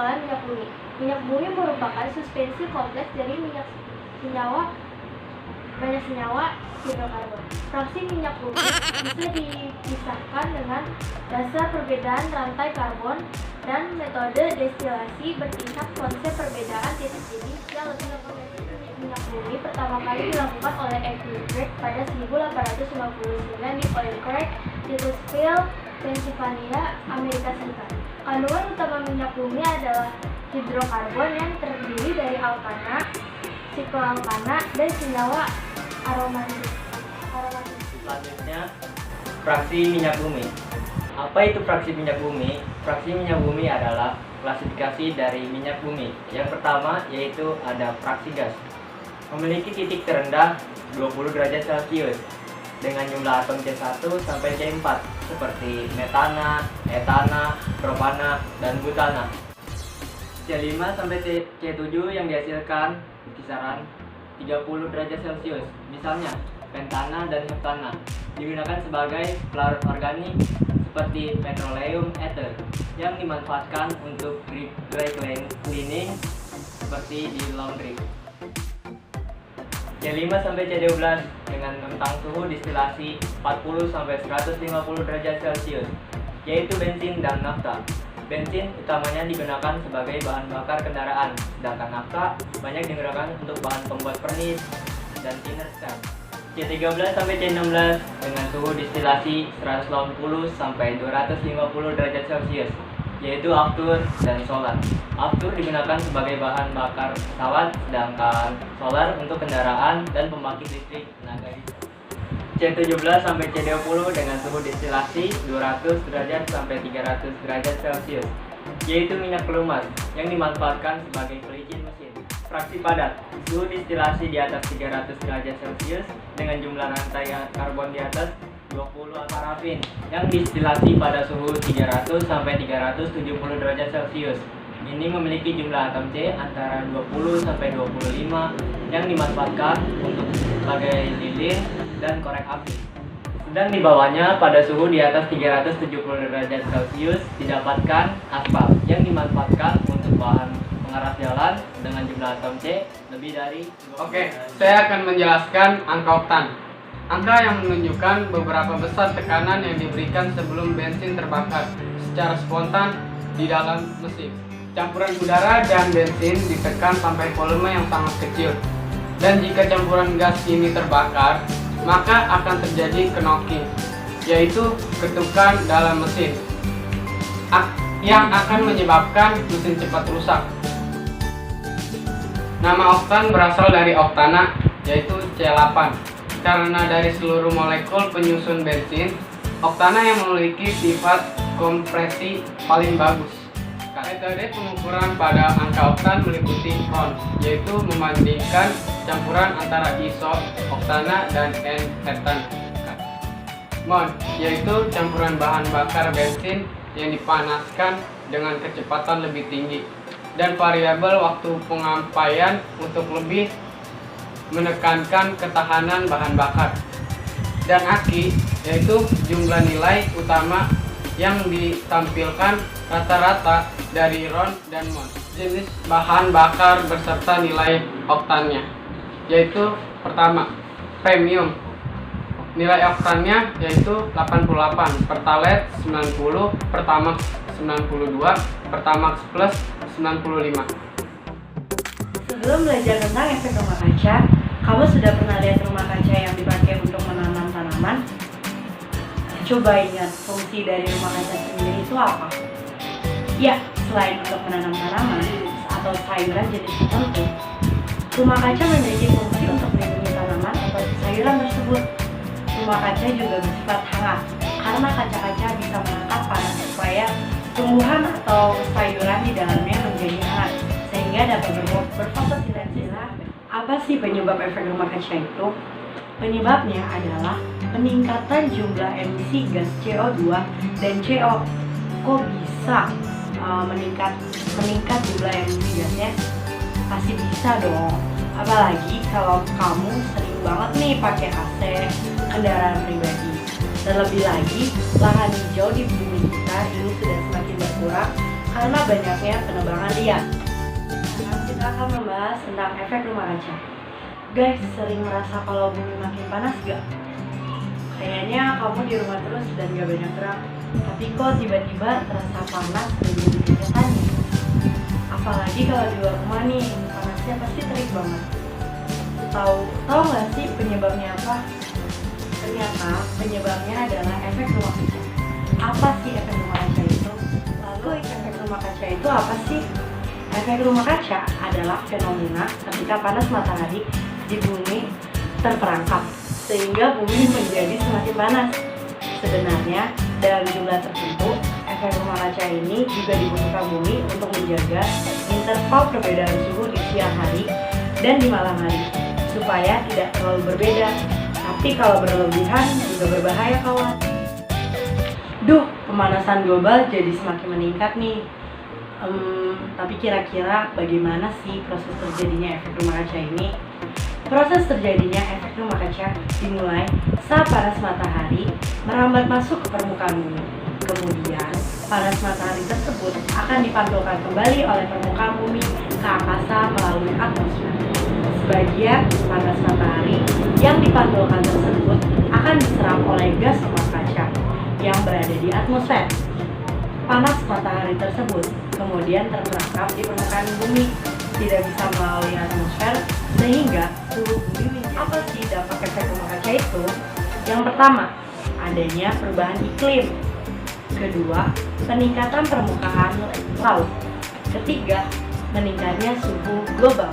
bakalan minyak bumi. Minyak bumi merupakan suspensi kompleks dari banyak senyawa hidrokarbon. Fraksi minyak bumi bisa dipisahkan dengan dasar perbedaan rantai karbon dan metode destilasi bertingkat. Konsep perbedaan titik jenis yang lebih lengkap. Minyak bumi pertama kali dilakukan oleh Equitrek pada 1859 di Oil Creek, Titusville, Pennsylvania, Amerika Serikat. Kandungan utama minyak bumi adalah hidrokarbon yang terdiri dari alkana, sikloalkana, dan senyawa aromatik. Selanjutnya, fraksi minyak bumi. Apa itu fraksi minyak bumi? Fraksi minyak bumi adalah klasifikasi dari minyak bumi. Yang pertama yaitu ada fraksi gas. Memiliki titik terendah 20 derajat Celcius dengan jumlah atom C1 sampai C4 seperti metana, etana, propana, dan butana. C5 sampai C7 yang dihasilkan kisaran 30 derajat Celcius. Misalnya pentana dan heptana digunakan sebagai pelarut organik seperti petroleum ether yang dimanfaatkan untuk dry cleaning seperti di laundry. C5 sampai C12 dengan rentang suhu distilasi 40 sampai 150 derajat Celcius, yaitu bensin dan nafta. Bensin utamanya digunakan sebagai bahan bakar kendaraan, sedangkan nafta banyak digunakan untuk bahan pembuat pernis dan thinner car. C13 sampai C16 dengan suhu distilasi 180 sampai 250 derajat Celcius, yaitu aftur dan solar. Aftur digunakan sebagai bahan bakar pesawat, sedangkan solar untuk kendaraan dan pembangkit listrik tenaga diesel. C17 sampai C20 dengan suhu distilasi 200 derajat sampai 300 derajat Celcius, yaitu minyak pelumas yang dimanfaatkan sebagai pelicin mesin. Fraksi padat, suhu distilasi di atas 300 derajat Celcius dengan jumlah rantai karbon di atas 20 parafin yang distilasi pada suhu 300 sampai 370 derajat Celcius. Ini memiliki jumlah atom C antara 20 sampai 25 yang dimanfaatkan untuk sebagai lilin dan korek api. Sedang di bawahnya pada suhu di atas 370 derajat Celcius didapatkan aspal yang dimanfaatkan untuk bahan pengeras jalan dengan jumlah atom C lebih dari 20. Oke, saya akan menjelaskan angka oktan. Angka yang menunjukkan beberapa besar tekanan yang diberikan sebelum bensin terbakar secara spontan di dalam mesin. Campuran udara dan bensin ditekan sampai volume yang sangat kecil. Dan jika campuran gas ini terbakar, maka akan terjadi knocking, yaitu ketukan dalam mesin, yang akan menyebabkan mesin cepat rusak. Nama oktan berasal dari oktana, yaitu C8. Karena dari seluruh molekul penyusun bensin, oktana yang memiliki sifat kompresi paling bagus. Metode pengukuran pada angka oktan meliputi RON, yaitu membandingkan campuran antara iso, oktana, dan N-hetan. MON, yaitu campuran bahan bakar bensin yang dipanaskan dengan kecepatan lebih tinggi. Dan variabel waktu pengampaian untuk lebih menekankan ketahanan bahan bakar. Dan AKI, yaitu jumlah nilai utama yang ditampilkan rata-rata dari RON dan MON. Jenis bahan bakar beserta nilai oktannya, yaitu pertama, premium. Nilai oktannya yaitu 88, Pertalite 90, Pertamax 92, Pertamax Plus 95. Sebelum belajar tentang efek rumah kaca, kamu sudah pernah lihat rumah kaca yang dipakai untuk menanam tanaman? Coba ingat fungsi dari rumah kaca sendiri itu apa? Ya, selain untuk menanam tanaman atau sayuran jenis tertentu, rumah kaca memiliki fungsi untuk melindungi tanaman atau sayuran tersebut. Rumah kaca juga bersifat hangat karena kaca-kaca bisa menangkap panas supaya tumbuhan atau sayuran di dalamnya menjadi hangat sehingga dapat berfotosintesa. Apa sih penyebab efek rumah kaca itu? Penyebabnya adalah peningkatan jumlah emisi gas CO2 dan CO. Kok bisa meningkat jumlah emisi gasnya? Pasti bisa dong. Apalagi kalau kamu sering banget nih pakai AC kendaraan pribadi. Terlebih lagi, lahan hijau di bumi kita ini sudah semakin berkurang karena banyaknya penebangan liar. Sekarang kita akan membahas tentang efek rumah kaca. Guys, sering merasa kalau bumi makin panas gak? Kayaknya kamu di rumah terus dan gak banyak gerak, tapi kok tiba-tiba terasa panas dan jadi keringetannya. Apalagi kalau di luar rumah nih, panasnya pasti terik banget. Tahu nggak sih penyebabnya apa? Ternyata penyebabnya adalah efek rumah kaca. Apa sih efek rumah kaca itu? Lalu efek rumah kaca itu apa sih? Efek rumah kaca adalah fenomena ketika panas matahari di bumi terperangkap sehingga bumi menjadi semakin panas. Sebenarnya dalam jumlah tertentu, efek rumah kaca ini juga dibutuhkan bumi untuk menjaga interval perbedaan suhu di siang hari dan di malam hari supaya tidak terlalu berbeda. Tapi kalau berlebihan juga berbahaya kawan. Duh, pemanasan global jadi semakin meningkat nih. Tapi kira-kira bagaimana sih proses terjadinya efek rumah kaca ini? Proses terjadinya efek rumah kaca dimulai saat panas matahari merambat masuk ke permukaan bumi. Kemudian, panas matahari tersebut akan dipantulkan kembali oleh permukaan bumi ke angkasa melalui atmosfer. Sebagian panas matahari yang dipantulkan tersebut akan diserap oleh gas rumah kaca yang berada di atmosfer. Panas matahari tersebut kemudian terperangkap di permukaan bumi, tidak bisa melalui atmosfer, sehingga suhu bumi menjadi. Apa sih dampak efek rumah kaca itu? Yang pertama, adanya perubahan iklim. Kedua, peningkatan permukaan laut. Ketiga, meningkatnya suhu global.